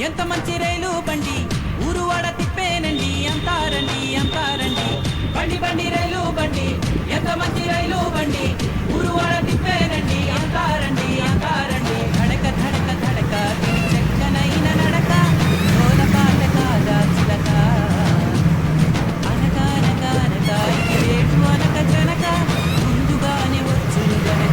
ఎంత మంచి రైలు బండి ఊరువాడ తిప్పేనండి అంతారండి అంతారండి. బండి బండి రైలు బండి ఎంత మంచి రైలు బండి ఊరువాడ తిప్పేనండి అంతారండి అంతారండి. ధడక ధడక ధడక చెక్కనైన నడక తోల పాట కాదా చిలక అనక అనక అనక రేటు అనక జనక ముందుగానే వచ్చును గనక.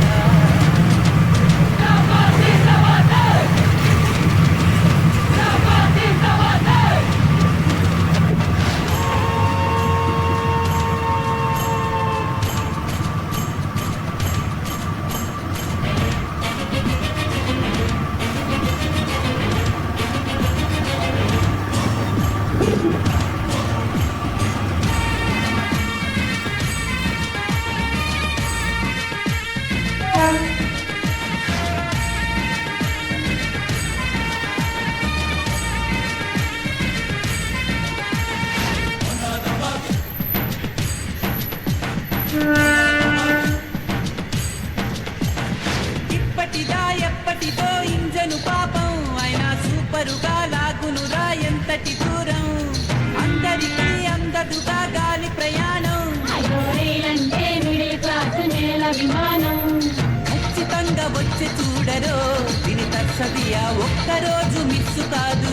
ఇప్పటిదా ఎప్పటిదో ఇంజను పాపం అయినా సూపరుగా లాగునురా ఎంతటి దూరం. అందరికీ అందదుగా గాలి ప్రయాణం విమానం ఖచ్చితంగా వచ్చి చూడరో దీని తస్సదియా ఒక్కరోజు మిస్సు కాదు.